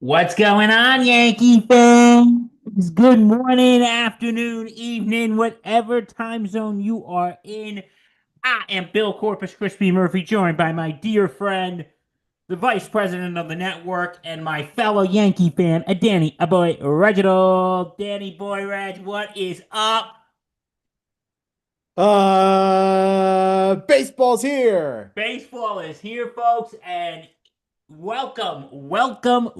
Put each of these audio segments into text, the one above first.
What's going on, Yankee fans? Good morning, afternoon, evening, whatever time zone you are in. I am Bill Corpus Crispy Murphy, joined by my dear friend, the vice president of the network, and my fellow Yankee fan, Danny, a boy, Reginald. Danny Boy Reg, what is up? Baseball's here. Baseball is here, folks, and welcome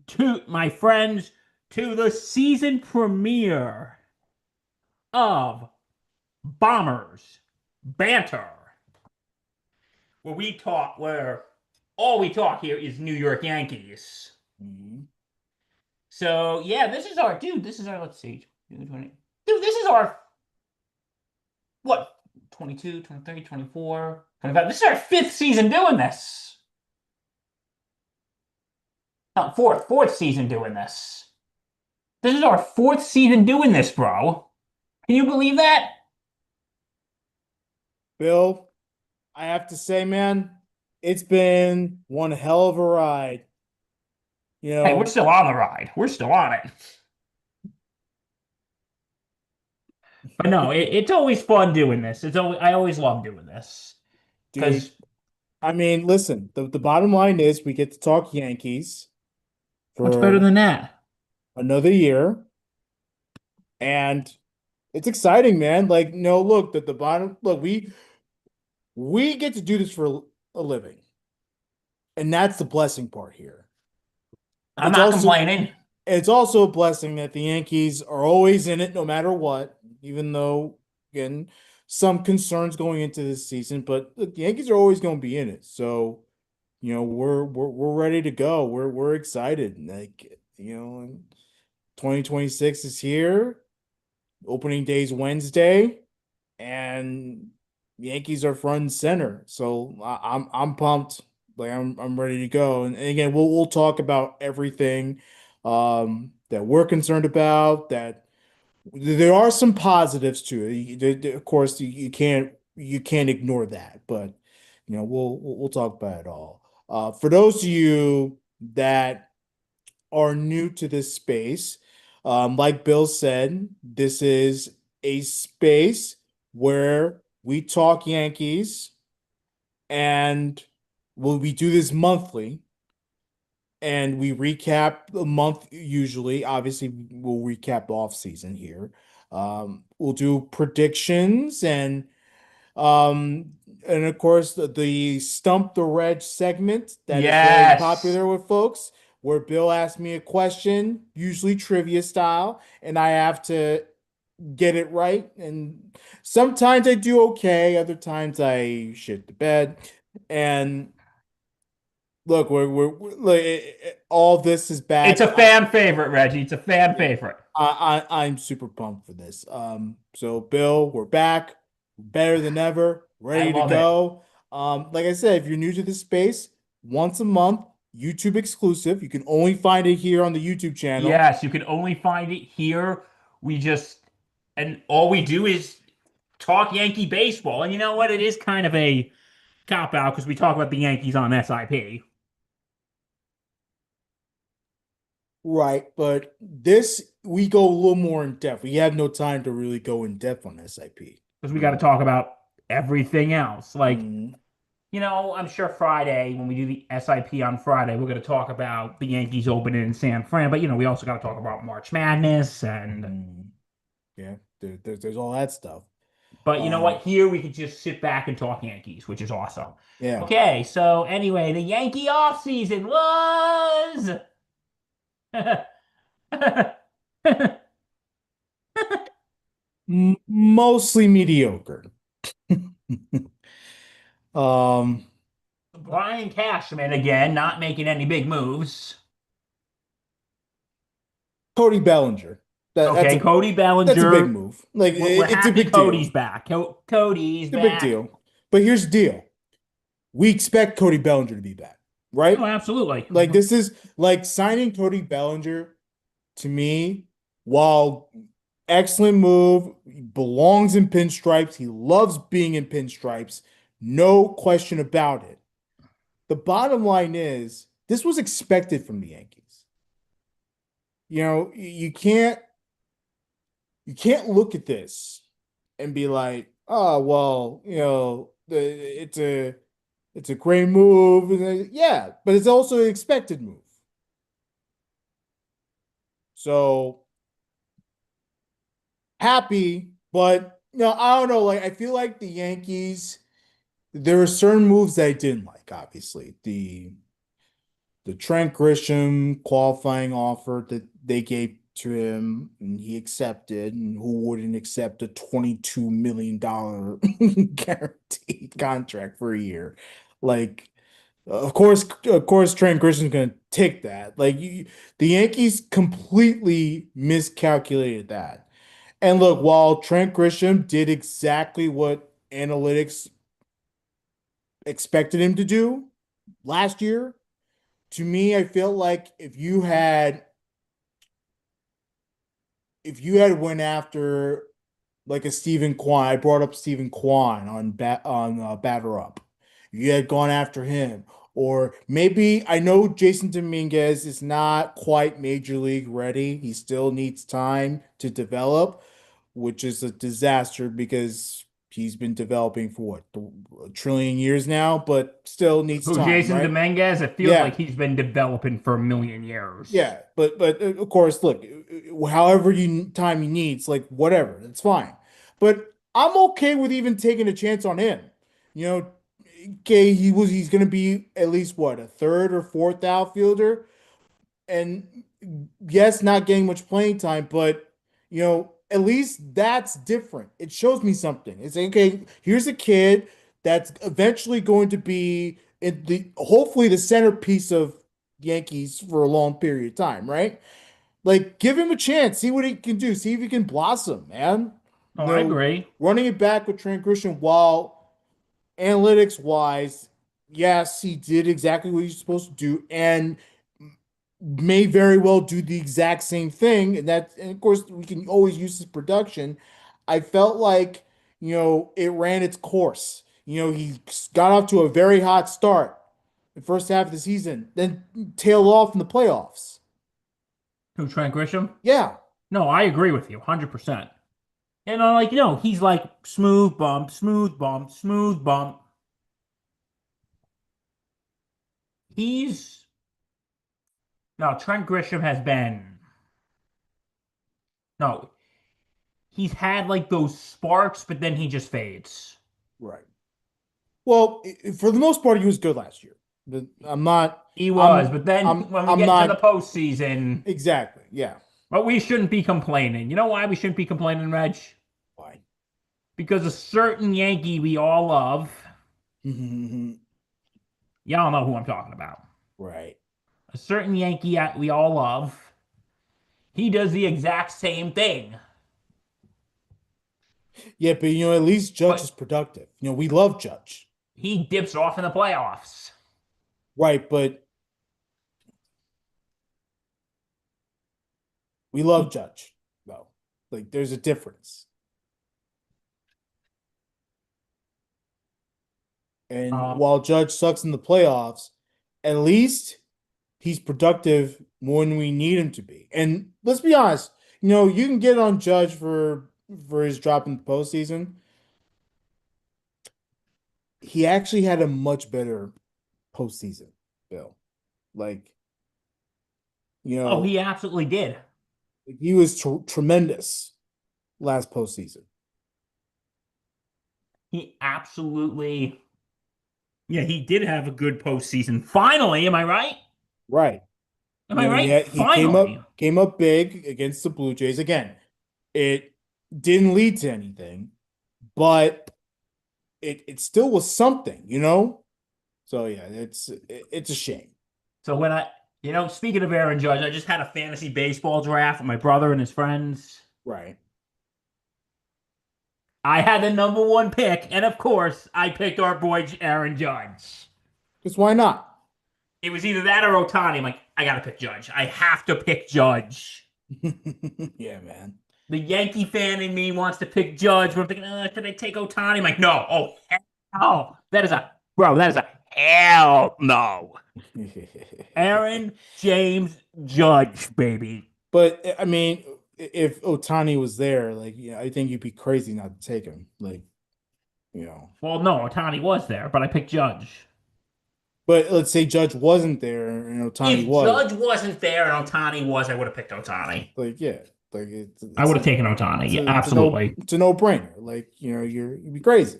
to my friends to the season premiere of Bombers Banter, where all we talk here is New York Yankees. Mhm. So yeah, this is our let's see. Dude, this is our what 22, 23, 24, 25. This is our fifth season doing this. No, fourth season doing this. This is our fourth season doing this, bro. Can you believe that? Bill, I have to say, man, it's been one hell of a ride. You Hey, we're know, still on the ride. We're still on it. But no, it's always fun doing this. I always love doing this dude, because I mean, listen, the bottom line is we get to talk Yankees what's better for than that? another year, and it's exciting, man. Like, no, look, the bottom look, we get to do this for a living, and that's the blessing part here. I'm It's not also complaining. It's also a blessing that the Yankees are always in it no matter what, even though, again, some concerns going into this season, but look, the Yankees are always going to be in it. So, we're ready to go. We're excited. Like, 2026 is here. Opening day's Wednesday, and Yankees are front and center. So I'm pumped. Like I'm ready to go. And again, we'll talk about everything that we're concerned about. That there are some positives to it. Of course, you can't ignore that. But we'll talk about it all. For those of you that are new to this space, like Bill said, this is a space where we talk Yankees, and we do this monthly, and we recap the month usually. Obviously, we'll recap the off season here. We'll do predictions um, and of course, the Stump the Reg segment that is very Yes. popular with folks, where Bill asks me a question, usually trivia style, and I have to get it right. And sometimes I do okay, other times I shit the bed. And look, all this is It's back. a fan favorite, Reggie. It's a fan favorite. I'm super pumped for this. So Bill, we're back, better than ever, I ready to love it. go. Like I said, if you're new to this space, once a month, YouTube exclusive. You can only find it here on the YouTube channel. Yes, you can only find it here. We just and all we do is talk Yankee baseball. And you know what? It is kind of a cop out because we talk about the Yankees on SIP Right, but this we go a little more in depth. We have no time to really go in depth on SIP. because we got to Mm, talk about everything else. Like, mm, I'm sure Friday, when we do the SIP on Friday, we're going to talk about the Yankees opening in San Fran. But, we also got to talk about March Madness. mm. Yeah, there's all that stuff. But you know Um, what? Here we could just sit back and talk Yankees, which is awesome. yeah. Okay, so anyway, the Yankee offseason was. Mostly mediocre. Um, Brian Cashman again, not making any big moves. Cody Bellinger. That that's Okay, a Cody that's a big Bellinger. move. Like We're it's a happy big deal. Cody's back. Cody's It's a big back. deal. But here's the deal. We expect Cody Bellinger to be back, Oh, right? absolutely. Like this is like signing Cody Bellinger to me, while excellent move, he belongs in pinstripes. He loves being in pinstripes. No question about it. The bottom line is this was expected from the Yankees. You can't look at this and be like, oh well, it's a great move. Yeah, but it's also an expected move. So happy, but I don't know. Like I feel like the Yankees, there were certain moves that I didn't like, obviously. The Trent Grisham qualifying offer that they gave to him and he accepted, and who wouldn't accept a $22 million guaranteed contract for a year? Like, of course, Trent Grisham's gonna take that. The Yankees completely miscalculated that. And look, while Trent Grisham did exactly what analytics expected him to do last year, to me, I felt like if you had went after like a Stephen Kwan, I brought up Stephen Kwan on Batter Up. You had gone after him, or maybe I know Jason Dominguez is not quite major league ready. He still needs time to develop, which is a disaster because he's been developing for what, a trillion years now, but still needs Who, time, Jason right? Dominguez? It feels Yeah. like he's been developing for a million years. Yeah, but of course, look, however you time he needs, like whatever, that's fine. But I'm okay with even taking a chance on him. You know, okay, he's gonna be at least what, a third or fourth outfielder, and yes, not getting much playing time, but at least that's different. It shows me something. It's like, okay, here's a kid that's eventually going to be in the hopefully the centerpiece of Yankees for a long period of time, right? Like, give him a chance, see what he can do, see if he can blossom, man. Oh, I agree. Running it back with Trent Grisham, while analytics wise, yes, he did exactly what he's supposed to do, and may very well do the exact same thing. And of course, we can always use his production. I felt like, it ran its course. He got off to a very hot start the first half of the season, then tailed off in the playoffs. Who, Trent Grisham? Yeah, No, I agree with you 100%. And he's like smooth bump, smooth bump, smooth bump. He's no Trent Grisham has been no, he's had like those sparks, but then he just fades. right. Well, for the most part, he was good last year. But He was, I'm, but then I'm, when we I'm get into the not postseason, exactly. Yeah. but we shouldn't be complaining. You know why we shouldn't be complaining, Reg? Why? Because a certain Yankee we all love, y'all know who I'm talking about. Right. A certain Yankee we all love, he does the exact same thing, Yeah, but at least Judge is but productive. We love Judge. he dips off in the playoffs. Right, but we love Judge, though. Like, there's a difference. And Uh, while Judge sucks in the playoffs, at least he's productive when we need him to be. And let's be honest, you can get on Judge for his drop in the postseason. He actually had a much better postseason, Bill. Like, you oh, know, he absolutely did. he was tremendous last postseason. He absolutely, yeah, he did have a good postseason. Finally, am I right? Right. Am I He right? had, he came Finally. up came up big against the Blue Jays. Again, it didn't lead to anything, but it still was something. So yeah, it's a shame. So speaking of Aaron Judge, I just had a fantasy baseball draft with my brother and his friends. Right. I had the number one pick, and of course, I picked our boy Aaron Judge. Because why not? It was either that or Otani. I'm like, I gotta pick Judge. I have to pick Judge. Yeah, man. The Yankee fan in me wants to pick Judge, but I'm thinking, should I take Otani? I'm like, no. Oh, hell no. That is a Hell no. Aaron James Judge, baby. But I mean, if Otani was there, like, yeah, I think you'd be crazy not to take him. Like, you know. Well, no, Otani was there, but I picked Judge. But let's say Judge wasn't there and Otani If was, Judge wasn't there and Otani was, I would have picked Otani. like, yeah, like I would have taken Otani. Yeah, absolutely. it's a no brainer. Like, you'd be crazy.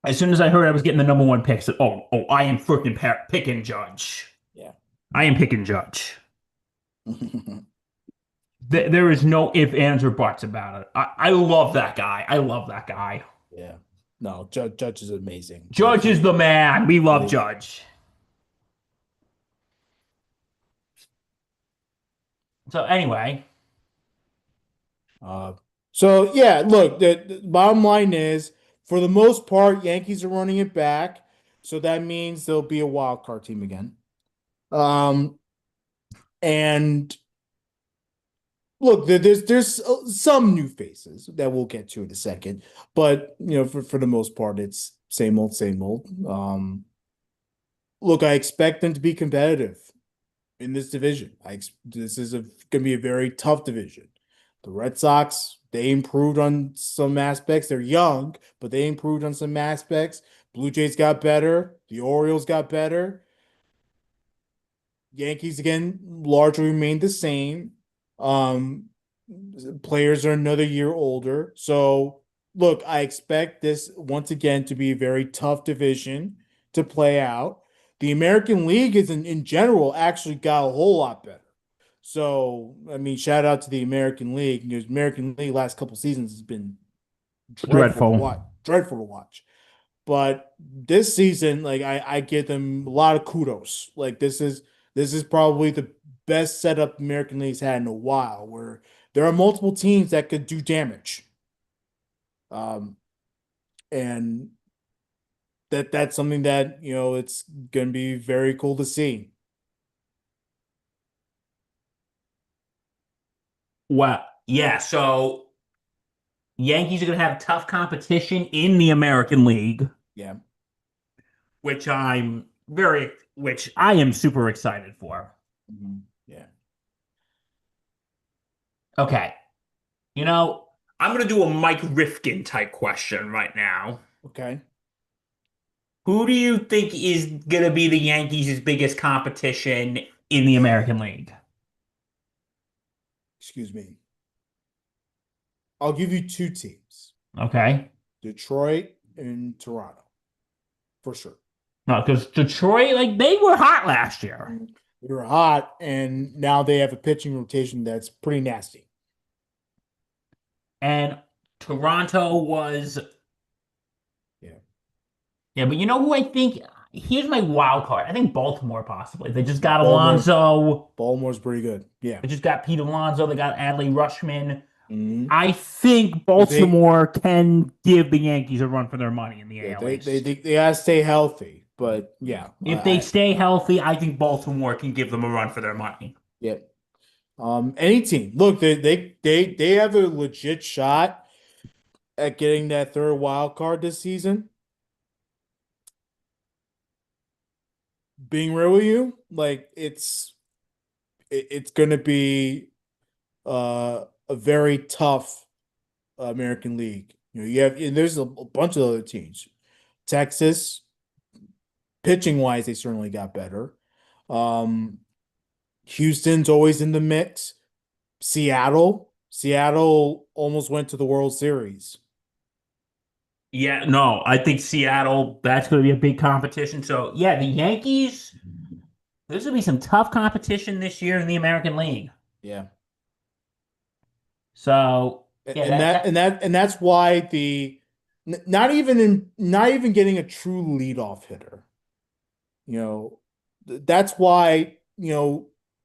As soon as I heard I was getting the number one pick, I said, "Oh, I am freaking picking Judge. Yeah. I am picking Judge." There is no if, ands, or buts about it. I love that guy. I love that guy. Yeah. No, Judge is amazing. Like Judge is the man. We love like Judge. So anyway, uh so yeah, look, the bottom line is for the most part, Yankees are running it back. So that means there'll be a wild card team again. Um and look, there's some new faces that we'll get to in a second, but for the most part, it's same old, same old. Look, I expect them to be competitive in this division. This is going to be a very tough division. The Red Sox, they improved on some aspects. They're young, but they improved on some aspects. Blue Jays got better. The Orioles got better. Yankees again largely remained the same. Um, Players are another year older. So look, I expect this once again to be a very tough division to play out. The American League is in general actually got a whole lot better. So I mean, shout out to the American League. American League last couple seasons has been dreadful to dreadful. watch. Dreadful to watch. But this season, like I give them a lot of kudos. Like this is probably the best setup American League's had in a while, where there are multiple teams that could do damage. Um, and that's something that it's gonna be very cool to see. Well, yeah. So Yankees are going to have tough competition in the American League, Yeah. which I am super excited for. Yeah. Okay. You know, I'm going to do a Mike Rifkin type question right now. Okay. Who do you think is going to be the Yankees' biggest competition in the American League? Excuse me. I'll give you two teams: Okay. Detroit and Toronto, for sure. No, because Detroit, like, they were hot last year. They were hot, and now they have a pitching rotation that's pretty nasty. And Toronto was, Yeah. yeah, but you know who I think? Here's my wild card. I think Baltimore possibly. They just got Baltimore, Alonso. Baltimore's pretty good. Yeah. They just got Pete Alonso. They got Adley Rushman. Mhm. I think But they, Baltimore can give the Yankees a run for their money in the yeah, AL East. they gotta stay healthy. But yeah, If they stay healthy, I think Baltimore can give them a run for their money. yeah. Any team. Look, they have a legit shot at getting that third wild card this season. Being real with you, like it's gonna be a very tough American League. And there's a bunch of other teams. Texas, pitching wise, they certainly got better. Um, Houston's always in the mix. Seattle almost went to the World Series. Yeah, no, I think Seattle, that's going to be a big competition. So, yeah, the Yankees, there's going to be some tough competition this year in the American League. Yeah. So, yeah, And that's why not even getting a true leadoff hitter. That's why,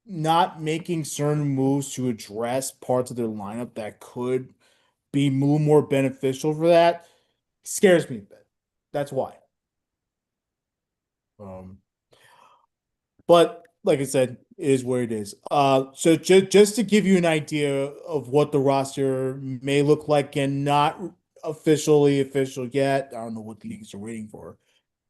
not making certain moves to address parts of their lineup that could be more beneficial for that scares me a bit. That's why. Um, but like I said, it is what it is. So just to give you an idea of what the roster may look like, and not officially official yet. I don't know what the Yankees are waiting for.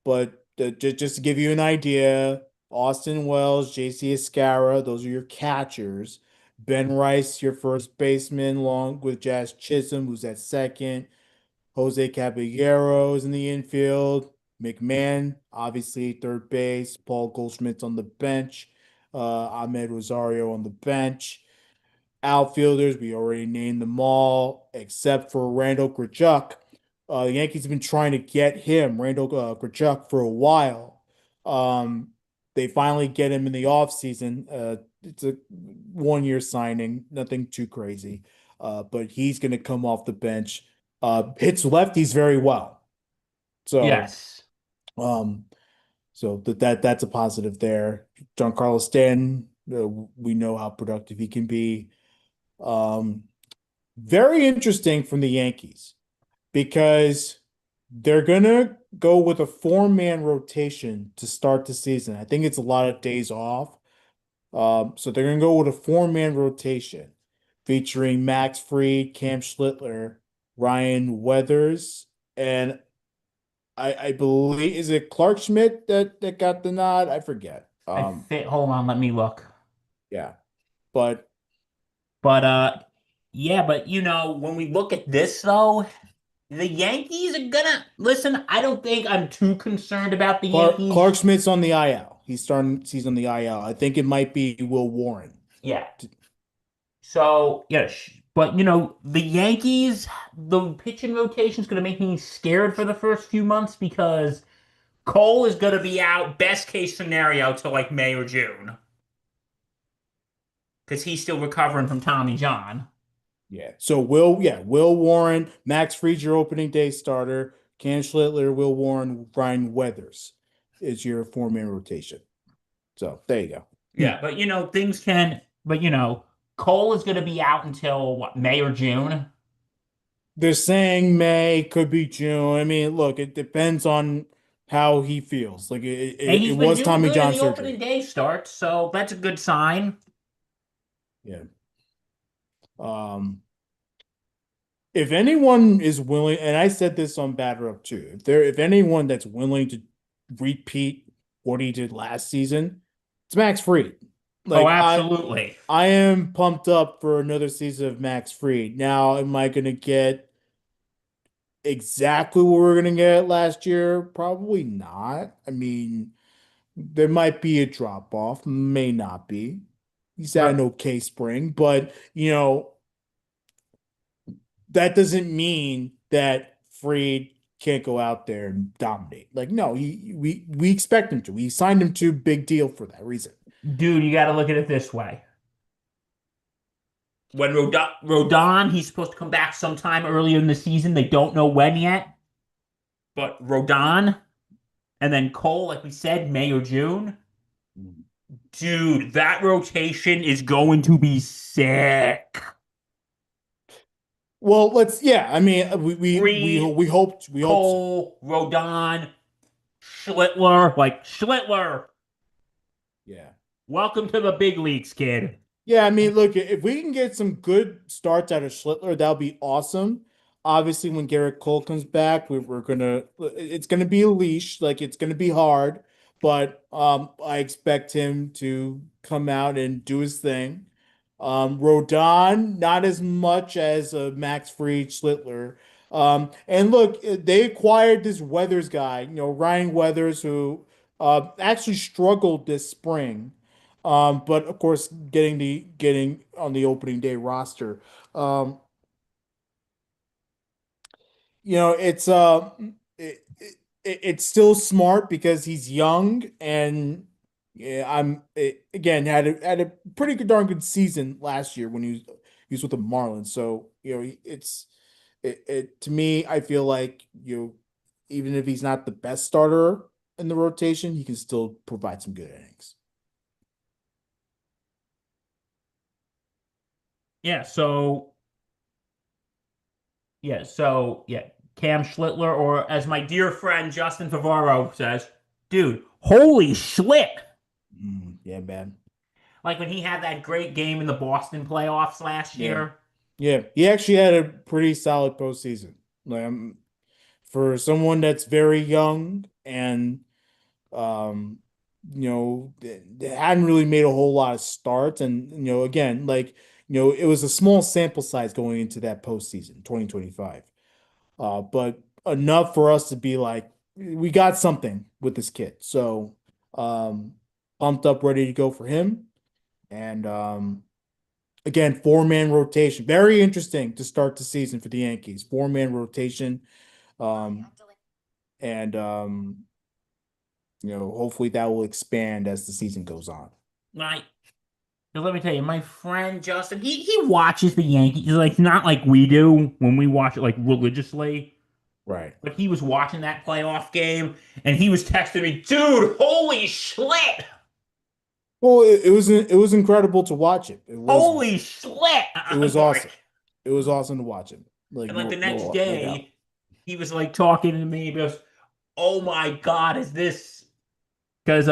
but just to give you an idea, Austin Wells, JC Escara, those are your catchers. Ben Rice, your first baseman, along with Jazz Chisholm, who's at second. Jose Caballero is in the infield. McMahon, obviously, third base. Paul Goldschmidt's on the bench. Ahmed Rosario on the bench. Outfielders, we already named them all, except for Randall Grichuk. The Yankees have been trying to get him, Randall Grichuk, for a while. Um, they finally get him in the offseason. It's a 1 year signing, nothing too crazy. But he's going to come off the bench. Hits lefties very well. So, Yes. um, that's a positive there. Giancarlo Stanton, we know how productive he can be. Um, Very interesting from the Yankees because they're gonna go with a four-man rotation to start the season. I think it's a lot of days off. So they're gonna go with a four-man rotation featuring Max Fried, Cam Schlittler, Ryan Weathers, and I believe is it Clark Schmidt that got the nod? I forget. Hold on, let me look. Yeah, but But yeah, but when we look at this though, the Yankees are gonna listen. I don't think I'm too concerned about the Clark Yankees. Schmidt's on the IL. He's starting season on the IL. I think it might be Will Warren. Yeah. So, yes, but the Yankees, the pitching rotation is gonna make me scared for the first few months because Cole is gonna be out, best case scenario, till like May or June. Because he's still recovering from Tommy John. Yeah. So Will Warren, Max Fried, your opening day starter, Cam Schlittler, Will Warren, Ryan Weathers is your four-man rotation. So there you go. Yeah, but things can. But Cole is going to be out until what, May or June? They're saying May, could be June. I mean, look, it depends on how he feels. Like And it he's been was doing Tommy good in John the surgery. opening day starts, so that's a good sign. Yeah. Um, if anyone is willing, and I said this on Batter Up too, if anyone that's willing to repeat what he did last season, it's Max Fried. Oh, Like absolutely. I am pumped up for another season of Max Fried. Now, am I gonna get exactly what we are gonna get last year? Probably not. I mean, there might be a drop off, may not be. He's had Right. an okay spring, but that doesn't mean that Freed can't go out there and dominate. Like, no, we expect him to. We signed him to, big deal for that reason. Dude, you got to look at it this way. When Rodon, he's supposed to come back sometime earlier in the season. They don't know when yet. But Rodon and then Cole, like we said, May or June. Dude, that rotation is going to be sick. Well, yeah. I mean, Reed, we hope so. Cole, Rodon, Schlittler. Like, Schlittler, Yeah. welcome to the big leagues, kid. Yeah, I mean, look, if we can get some good starts out of Schlittler, that'll be awesome. Obviously, when Garrett Cole comes back, we're gonna it's gonna be a leash, like it's gonna be hard, but I expect him to come out and do his thing. Rodon, not as much as Max Fried Schlittler. And look, they acquired this Weathers guy, Ryan Weathers, who actually struggled this spring. But of course, getting on the opening day roster. Um, it's it's still smart because he's young and yeah, again had a pretty good darn good season last year when he was with the Marlins. So, it to me, I feel like even if he's not the best starter in the rotation, he can still provide some good innings. Yeah, so Cam Schlittler, or as my dear friend Justin Favaro says, dude, holy schlit. Yeah, man. Like when he had that great game in the Boston playoffs last Yeah. year. Yeah, he actually had a pretty solid postseason. Like, for someone that's very young, and um, they hadn't really made a whole lot of starts, and again, like it was a small sample size going into that postseason, 2025. But enough for us to be like, we got something with this kid. So, pumped up, ready to go for him. And again, four-man rotation. Very interesting to start the season for the Yankees. Four-man rotation. Um, and hopefully that will expand as the season goes on. Like, let me tell you, my friend Justin, he watches the Yankees like not like we do when we watch it like religiously. Right. But he was watching that playoff game and he was texting me, dude, holy shit! Well, it was incredible to watch it. Holy shit! It was Like, awesome. It was awesome to watch it. Like and like the next no doubt. day, he was like talking to me. He goes, "Oh my god, is this?" Because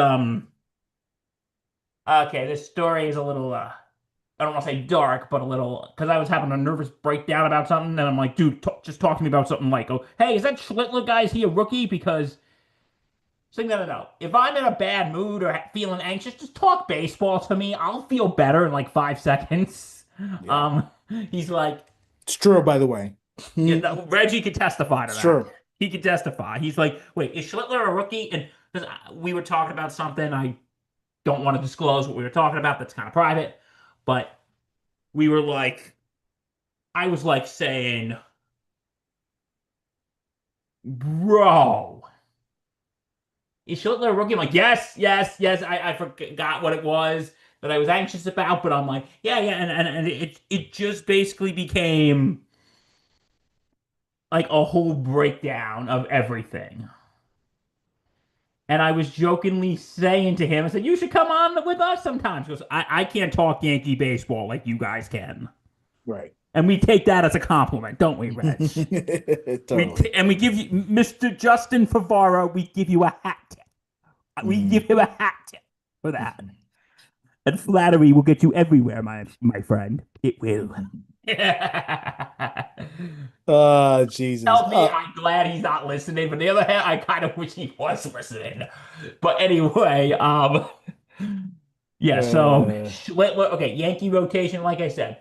okay, this story is a little I don't want to say dark, but a little because I was having a nervous breakdown about something, and I'm like, dude, just talk to me about something like, oh, hey, is that Schlittler guy? Is he a rookie? Because so no. If I'm in a bad mood or feeling anxious, just talk baseball to me. I'll feel better in like 5 seconds. Yeah. Um, he's like, It's true, by the way. yeah, It's no, Reggie could testify to that. true. He could testify. He's like, wait, is Schlittler a rookie? And because we were talking about something, I don't want to disclose what we were talking about. That's kind of private, but we were like, I was like saying, bro, is Schlittler a rookie? I'm like, yes. I forgot what it was that I was anxious about, but I'm like, yeah, and it just basically became like a whole breakdown of everything. And I was jokingly saying to him, I said, you should come on with us sometimes. Because I can't talk Yankee baseball like you guys can. Right. And we take that as a compliment, don't we, Reg? Totally. And we give you, Mr. Justin Favaro, we give you a hat tip. We give Mhm. him a hat tip for that. And flattery will get you everywhere, my friend. It will. Jesus. Help me, I'm glad he's not listening. But on the other hand, I kind of wish he was listening. But anyway, yeah, so Uh, okay, Yankee rotation, like I said,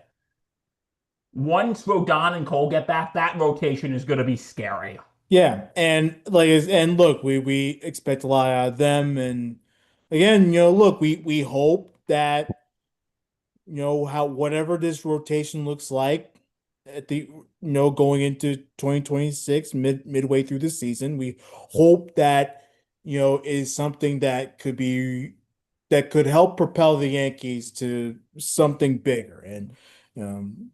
once Rodon and Cole get back, that rotation is gonna be scary. yeah, and look, we expect a lot out of them, and again, look, we hope that how whatever this rotation looks like at the going into 2026 midway through the season, we hope that is something that could help propel the Yankees to something bigger, and um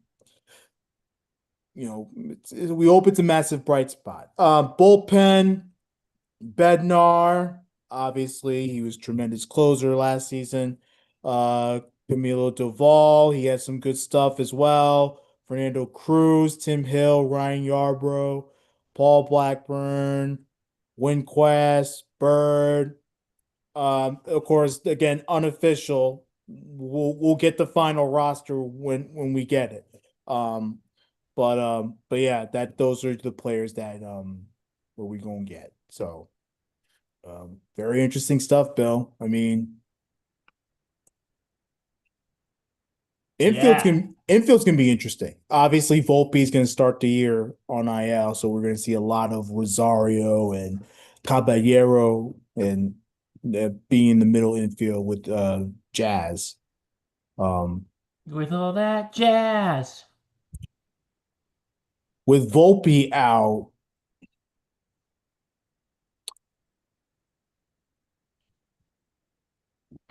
we hope it's a massive bright spot. Bullpen, Bednar, obviously, he was tremendous closer last season. Uh, Camilo Doval, he had some good stuff as well. Fernando Cruz, Tim Hill, Ryan Yarbrough, Paul Blackburn, Winquest, Bird. Of course, again, unofficial. We'll get the final roster when we get it. Um, but yeah, that those are the players that where we gonna get. So very interesting stuff, Bill. I mean, Yeah. infield's gonna be interesting. Obviously, Volpe's gonna start the year on IL, so we're gonna see a lot of Rosario and Caballero and being in the middle infield with Jazz. Um, With all that jazz. with Volpe out,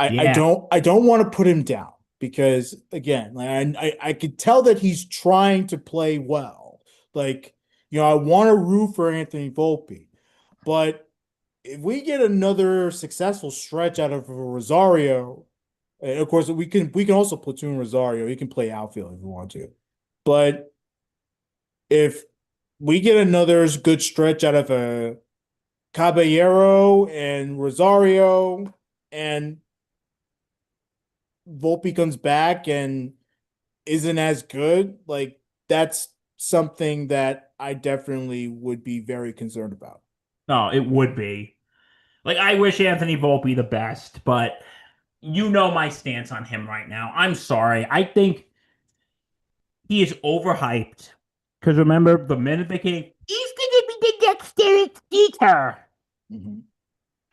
Yeah. I don't want to put him down because again, like I could tell that he's trying to play well. Like, I want to root for Anthony Volpe, but if we get another successful stretch out of Rosario, and of course we can also platoon Rosario. He can play outfield if we want to. But if we get another good stretch out of a Caballero and Rosario and Volpe comes back and isn't as good, like that's something that I definitely would be very concerned about. No, it would be. Like, I wish Anthony Volpe the best, but you know my stance on him right now. I'm sorry. I think he is overhyped. Because remember, the minute they came, he's gonna be the next Derek Jeter. Mhm.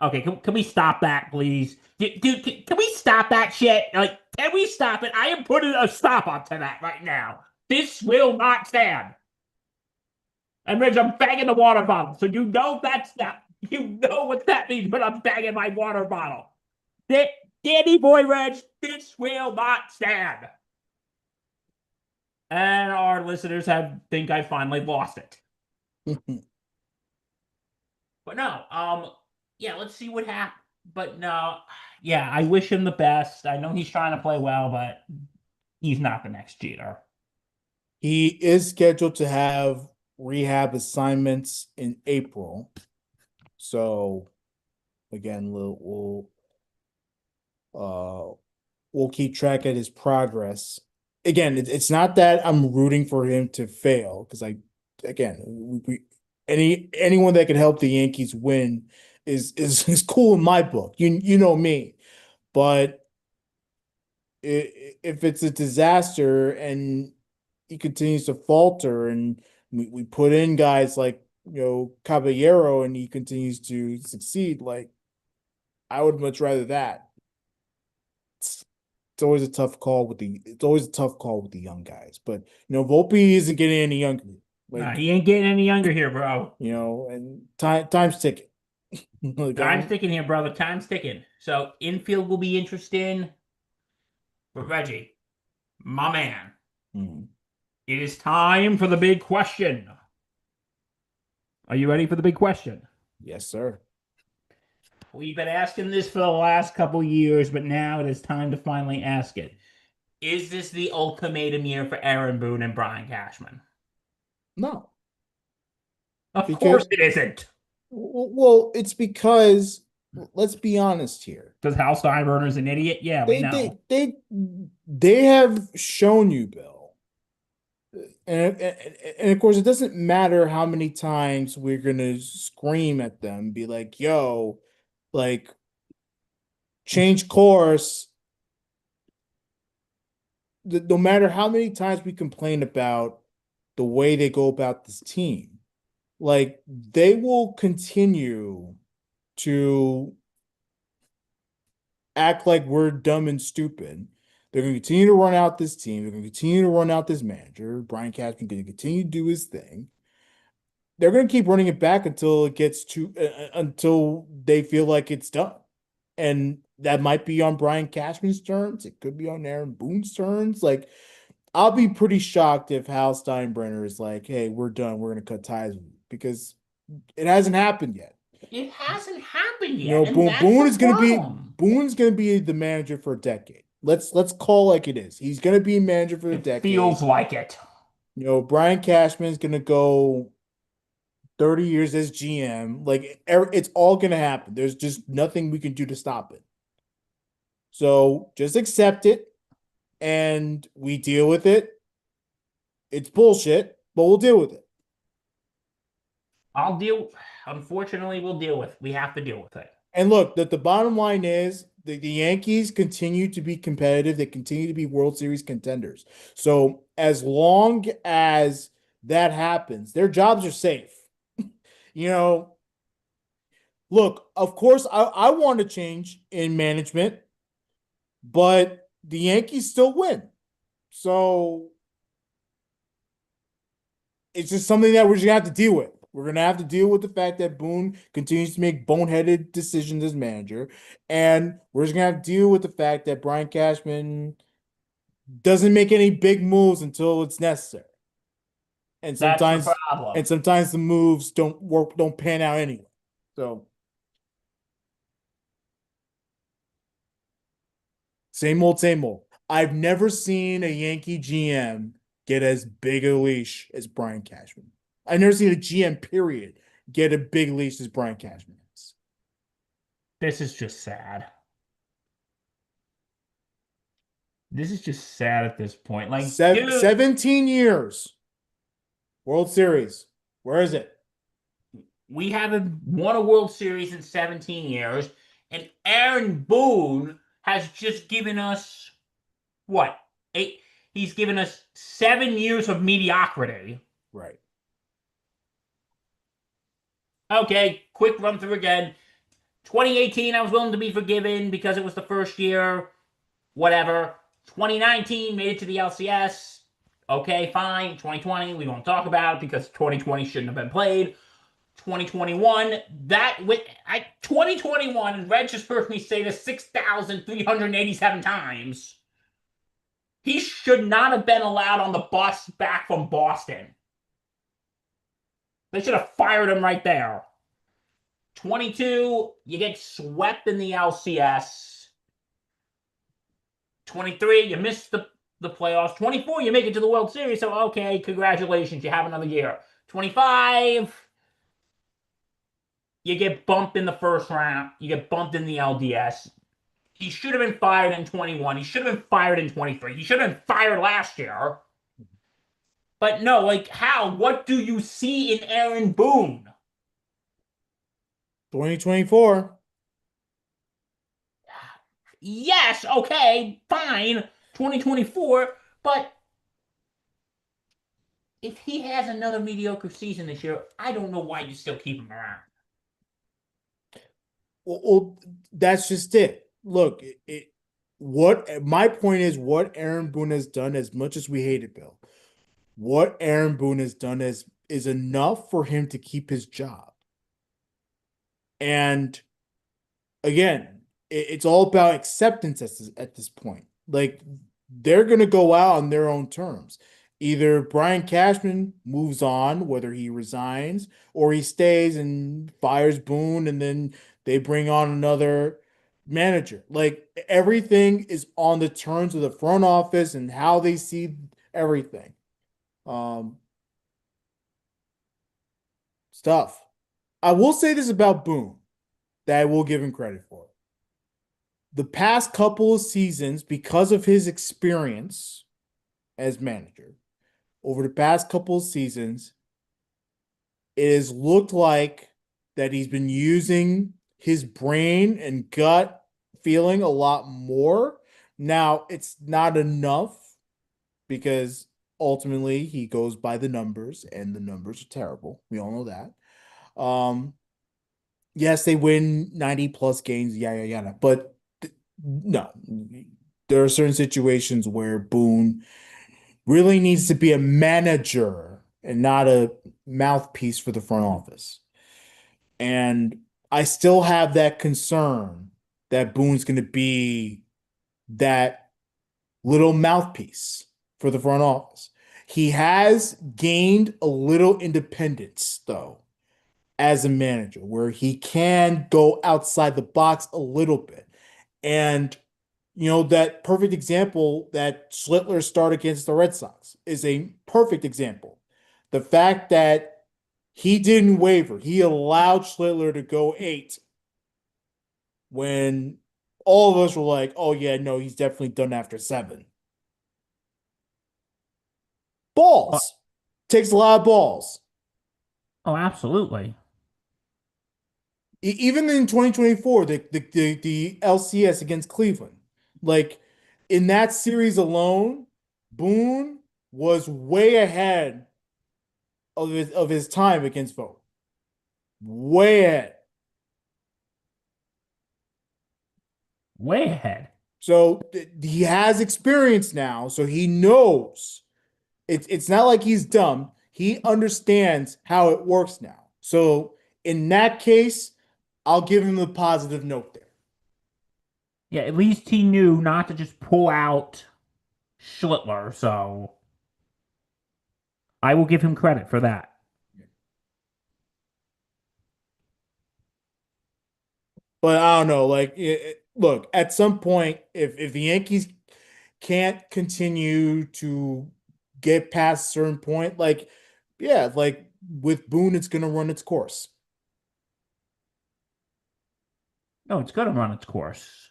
Okay, can we stop that, please? Dude, can we stop that shit? Like, can we stop it? I am putting a stop on to that right now. This will not stand. And Rich, I'm banging the water bottle. So you know that's that. You know what that means, but I'm banging my water bottle. Danny Boy Reg, this will not stand. And our listeners have think I finally lost it. But no, yeah, let's see what happens. But no, yeah, I wish him the best. I know he's trying to play well, but he's not the next Jeter. He is scheduled to have rehab assignments in April. So again, uh we'll keep track of his progress. Again, it's not that I'm rooting for him to fail because anyone that can help the Yankees win is cool in my book. You know me, but if it's a disaster and he continues to falter and we put in guys like Caballero and he continues to succeed, like I would much rather that. It's, it's always a tough call with the young guys, but Volpe isn't getting any younger. Nah, Like he ain't getting any younger here, bro. and time's ticking. Like Time's ticking here, brother. Time's ticking. So infield will be interesting. But Reggie, my man, Mhm. it is time for the big question. Are you ready for the big question? Yes, sir. We've been asking this for the last couple years, but now it is time to finally ask it. Is this the ultimatum year for Aaron Boone and Brian Cashman? No, Of because course it isn't. well, it's because let's be honest here. Because Hal Steinbrenner's an idiot? Yeah, we They know. they they they have shown you, Bill. And of course, it doesn't matter how many times we're gonna scream at them, be like, "Yo, like change course." No matter how many times we complain about the way they go about this team, like they will continue to act like we're dumb and stupid. They're going to continue to run out this team. They're going to continue to run out this manager. Brian Cashman going to continue to do his thing. They're going to keep running it back until it gets to until they feel like it's done. And that might be on Brian Cashman's terms. It could be on Aaron Boone's terms. Like, I'll be pretty shocked if Hal Steinbrenner is like, "Hey, we're done. We're going to cut ties with you," because it hasn't happened yet. It hasn't happened You yet, know, and Boone that's Boone the is gonna be problem. Boone's gonna be the manager for a decade. Let's call like it is. He's gonna be a manager for a It decade. feels like it. Brian Cashman's gonna go 30 years as GM. Like it's all gonna happen. There's just nothing we can do to stop it. So just accept it and we deal with it. It's bullshit, but we'll deal with it. I'll deal. Unfortunately, we'll deal with. We have to deal with it. And look, the bottom line is the Yankees continue to be competitive. They continue to be World Series contenders. So as long as that happens, their jobs are safe. You know, look, of course, I want to change in management, but the Yankees still win. So it's just something that we're just gonna have to deal with. We're gonna have to deal with the fact that Boone continues to make boneheaded decisions as manager, and we're just gonna have to deal with the fact that Brian Cashman doesn't make any big moves until it's necessary, and That's the sometimes problem. the moves don't work, don't pan out anyway. So same old, same old. I've never seen a Yankee GM get as big a leash as Brian Cashman. I've never seen a GM period get a big leash as Brian Cashman has. This is just sad. This is just sad at this point. Like, dude, 17 years. World Series. Where is it? We haven't won a World Series in 17 years, and Aaron Boone has just given us what? Eight. He's given us 7 years of mediocrity. Right. Okay, quick run through again. 2018, I was willing to be forgiven because it was the first year. Whatever. 2019 made it to the LCS. Okay, fine. 2020, we won't talk about it because 2020 shouldn't have been played. 2021, that with 2021, and Red just heard me say this 6,387 times. He should not have been allowed on the bus back from Boston. They should have fired him right there. 22, you get swept in the LCS. 23, you missed the playoffs. 24, you make it to the World Series. So, okay, congratulations. You have another year. 25, you get bumped in the first round. You get bumped in the LDS. He should have been fired in 21. He should have been fired in 23. He should have been fired last year. But no, like, how? What do you see in Aaron Boone? 2024. Yes, okay, fine, 2024, but if he has another mediocre season this year, I don't know why you still keep him around. Well, that's just it. Look, what my point is, what Aaron Boone has done, as much as we hate it, Bill, what Aaron Boone has done is enough for him to keep his job. And again, it's all about acceptance at this point. Like, they're going to go out on their own terms. Either Brian Cashman moves on, whether he resigns, or he stays and fires Boone, and then they bring on another manager. Like, everything is on the terms of the front office and how they see everything. Um, Stuff. I will say this about Boone that I will give him credit for. The past couple of seasons, because of his experience as manager, over the past couple of seasons, it has looked like that he's been using his brain and gut feeling a lot more. Now, it's not enough because ultimately he goes by the numbers, and the numbers are terrible. We all know that. Yes, they win 90 plus games, yada yada. But no, there are certain situations where Boone really needs to be a manager and not a mouthpiece for the front office. And I still have that concern that Boone's going to be that little mouthpiece for the front office. He has gained a little independence, though, as a manager, where he can go outside the box a little bit. And, that perfect example that Schlittler started against the Red Sox is a perfect example. The fact that he didn't waver, he allowed Schlittler to go 8 when all of us were like, oh, yeah, no, he's definitely done after 7. Oh, Balls. Takes a lot of balls. oh, absolutely. Even in 2024, the LCS against Cleveland, like, in that series alone, Boone was way ahead of his time against Vogt. Way ahead. Way ahead. So he has experience now, so he knows. It's not like he's dumb. He understands how it works now. So in that case, I'll give him the positive note there. Yeah, at least he knew not to just pull out Schlittler, so I will give him credit for that. But I don't know. Like, look, at some point, if the Yankees can't continue to get past a certain point, like, yeah, like with Boone, it's gonna run its course. No, it's going to run its course.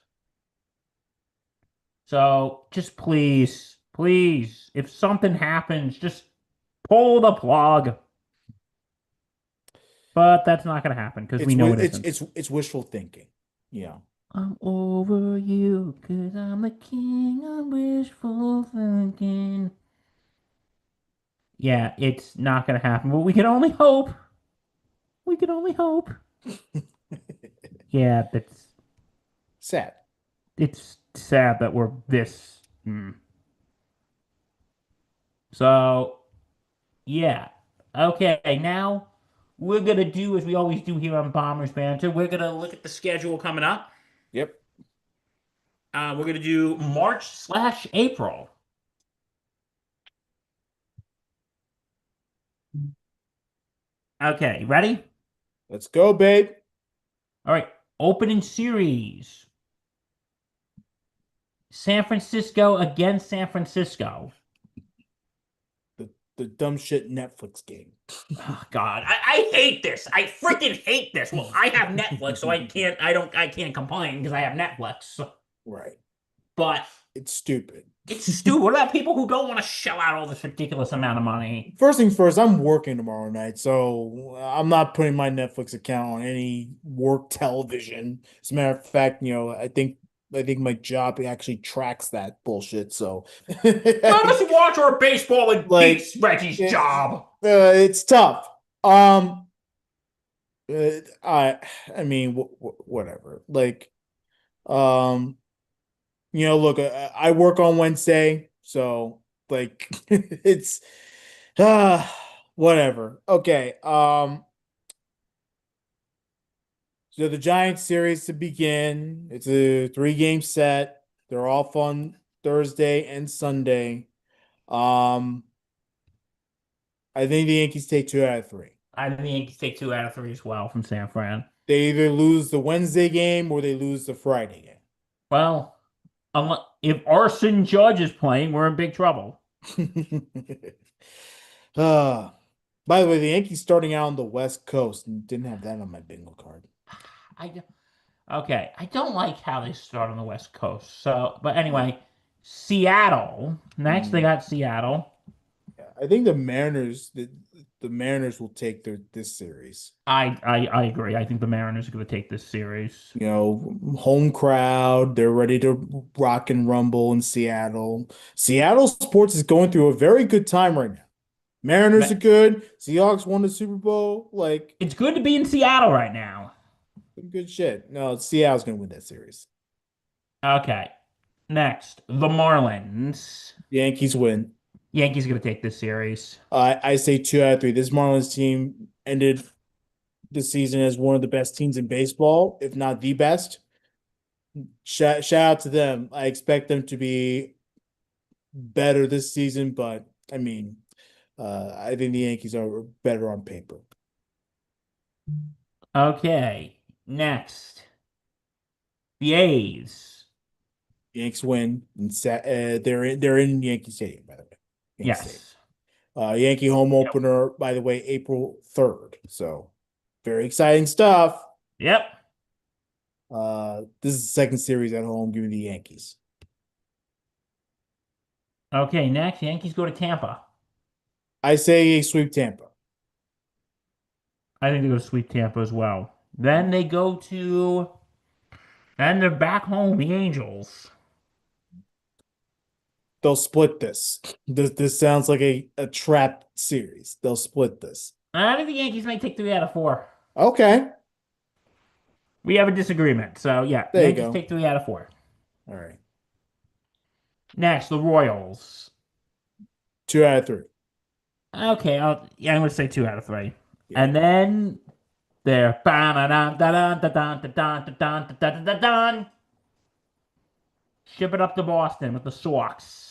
So just please, please, if something happens, just pull the plug. But that's not going to happen because we know it isn't. It's wishful thinking. Yeah. I'm over you because I'm the king of wishful thinking. Yeah, it's not going to happen, but we can only hope. We can only hope. Yeah, Sad. it's sad that we're this. So, yeah. Okay, now we're gonna do as we always do here on Bombers Banter. We're gonna look at the schedule coming up. Yep. We're gonna do March/April. Okay, ready? Let's go, babe. All right. Opening series. San Francisco against San Francisco. The dumb shit Netflix game. Oh God, I hate this. I freaking hate this. Well, I have Netflix, so I can't complain because I have Netflix. Right. But It's stupid. it's stupid. What about people who don't want to shell out all this ridiculous amount of money? First things first, I'm working tomorrow night, so I'm not putting my Netflix account on any work television. As a matter of fact, I think my job actually tracks that bullshit. So, Let us watch our baseball and like, beats Reggie's job. it's tough. Um, I mean, whatever. Like, um, look, I work on Wednesday, so like, it's uh whatever. Okay. So the Giants series to begin. It's a 3-game set. They're all fun Thursday and Sunday. Um, I think the Yankees take 2 out of 3. I think the Yankees take 2 out of 3 as well from San Fran. They either lose the Wednesday game or they lose the Friday Well, if Arson Judge is playing, we're in big trouble. game. uh, by the way, the Yankees starting out on the West Coast and didn't have that on my bingo card. I Okay, I don't like how they start on the West Coast. So, but anyway, Seattle. Next, they Mm. got Seattle. Yeah, I think the Mariners will take this series. I agree. I think the Mariners are going to take this series. Home crowd, they're ready to rock and rumble in Seattle. Seattle sports is going through a very good time right now. Mariners are good. Seahawks won the Super Bowl. Like, It's good to be in Seattle right now. good shit. No, Seattle's gonna win that series. Okay, next, the Marlins. Yankees win. Yankees are going to take this series. I say 2 out of 3. This Marlins team ended the season as one of the best teams in baseball, if not the best. Shout out to them. I expect them to be better this season, but I mean, I think the Yankees are better on paper. Okay, next, the A's. Yanks win, and they're in Yankee Stadium, by the way. Yankee Stadium. Yes. Yankee home Yep. opener, by the way, April 3rd. So very exciting stuff. Yep. This is the second series at home. Give me the Yankees. Okay, next, Yankees go to Tampa. I say they sweep Tampa. I think they go to sweep Tampa as well. Then they go to, and they're back home, the Angels. They'll split this. This sounds like a trap series. They'll split this. I think the Yankees may take 3 out of 4. Okay. We have a disagreement. So, yeah, There you Yankees go. take 3 out of 4. All right. Next, the Royals. 2 out of 3. Okay, I'm going to say 2 out of 3. Yeah. And then they're ship it up to Boston with the Sox.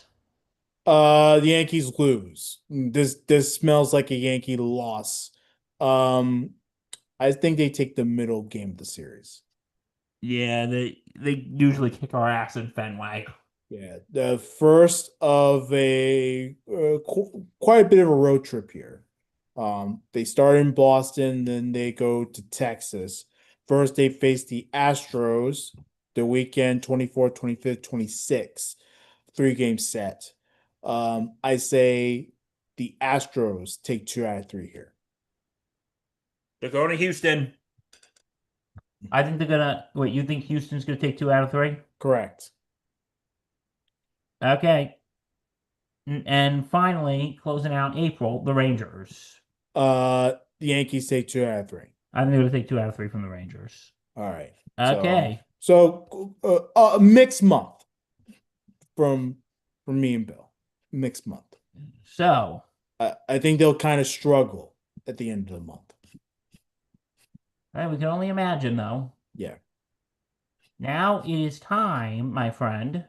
The Yankees lose. This smells like a Yankee loss. I think they take the middle game of the series. Yeah, they usually kick our ass in Fenway. Yeah, the first of quite a bit of a road trip here. They start in Boston, then they go to Texas. First, they face the Astros the weekend 24th, 25th, 26th. 3-game set. I say the Astros take 2 out of 3 here. They're going to Houston. I think they're gonna. Wait, you think Houston's gonna take 2 out of 3? Correct. Okay. And finally, closing out April, the Rangers. The Yankees take 2 out of 3. I think they're gonna take 2 out of 3 from the Rangers. All right. Okay. So a mixed month from me and Bill. Mixed month. So I think they'll kind of struggle at the end of the month. we can only imagine, though. Yeah. Now it is time, my friend,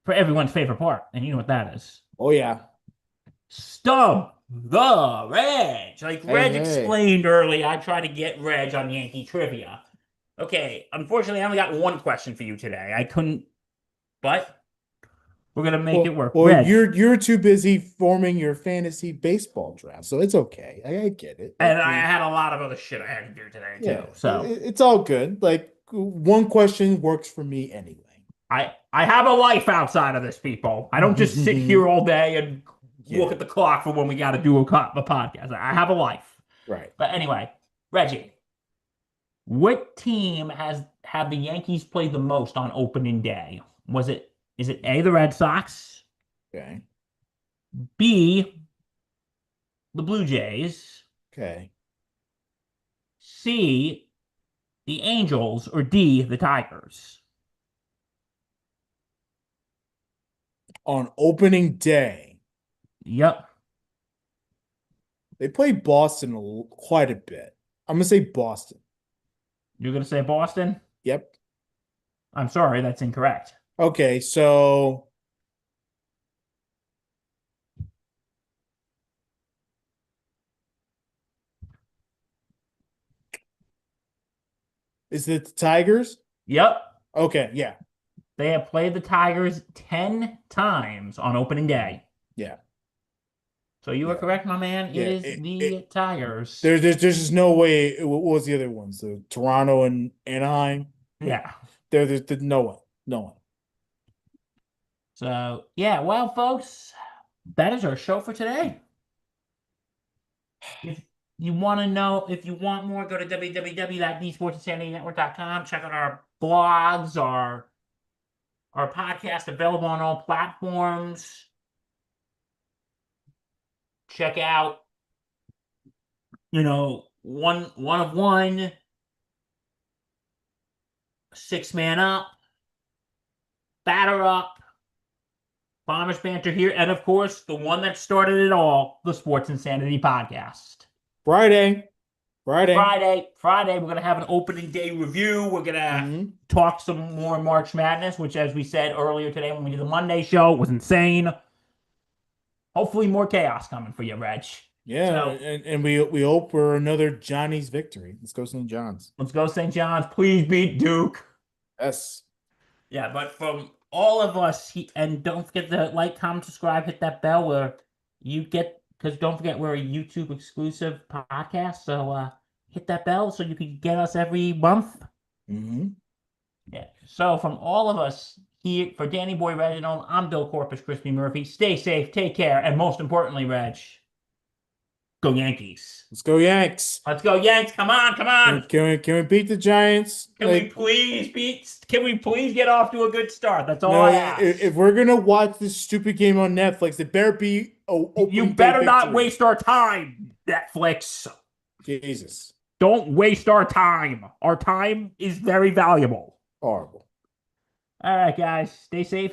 for everyone's favorite part, and you know what that is. Oh yeah. Stump the Reg. Like Reg hey. explained early, I try to get Reg on Yankee trivia. Okay, unfortunately, I only got one question for you today. I couldn't, but we're gonna make it work. Well, Reg, you're too busy forming your fantasy baseball draft, so it's okay. I get it. and I had a lot of other shit I had to do today too. So it's all good. Like one question works for me anyway. I have a life outside of this, people. I don't just sit here all day and look at the clock for when we got to do a podcast. I have a life. Right. But anyway, Reggie, what team have the Yankees played the most on opening day? Is it A, the Red Sox? Okay. B, the Blue Jays? Okay. C, the Angels? Or D, the Tigers? On opening day, Yep. they play Boston quite a bit. I'm gonna say Boston. You're going to say Boston? Yep. I'm sorry, that's incorrect. Okay, so is it the Tigers? Yep. Okay, yeah. They have played the Tigers 10 times on opening day. Yeah. So you are correct, my man. Yeah, it is the Tigers. There's just no way. What was the other ones? The Toronto and Anaheim. Yeah. There's no one. No one. So, yeah, well, folks, that is our show for today. If you want to know, if you want more, go to www.thesportsinsanitynetwork.com. Check out our blogs, our podcast available on all platforms. Check out, one of one, 6-man up, batter up, Bombers Banter here, and of course, the one that started it all, the Sports Insanity Podcast. Friday, we're going to have an opening day review. We're going to talk some more March Madness, which, as we said earlier today when we did the Monday show, was insane. Hopefully more chaos coming for you, Reg. Yeah, so, and we hope for another Johnny's victory. Let's go St. John's. Let's go St. John's. Please beat Duke. Yes. Yeah, but from all of us, and don't forget to like, comment, subscribe, hit that bell where you get, because don't forget we're a YouTube exclusive podcast, so hit that bell so you can get us every month. Yeah. So from all of us here, for Danny Boy Reginald, I'm Bill Corpus Crispy Murphy. Stay safe, take care, and most importantly, Reg, go Yankees. Let's go Yanks. Let's go Yanks. Come on. Can we beat the Giants? Can we please get off to a good start? That's all I ask. If we're going to watch this stupid game on Netflix, it better be you better not waste our time, Netflix. Jesus. Don't waste our time. Our time is very valuable. Horrible. All right, guys. Stay safe.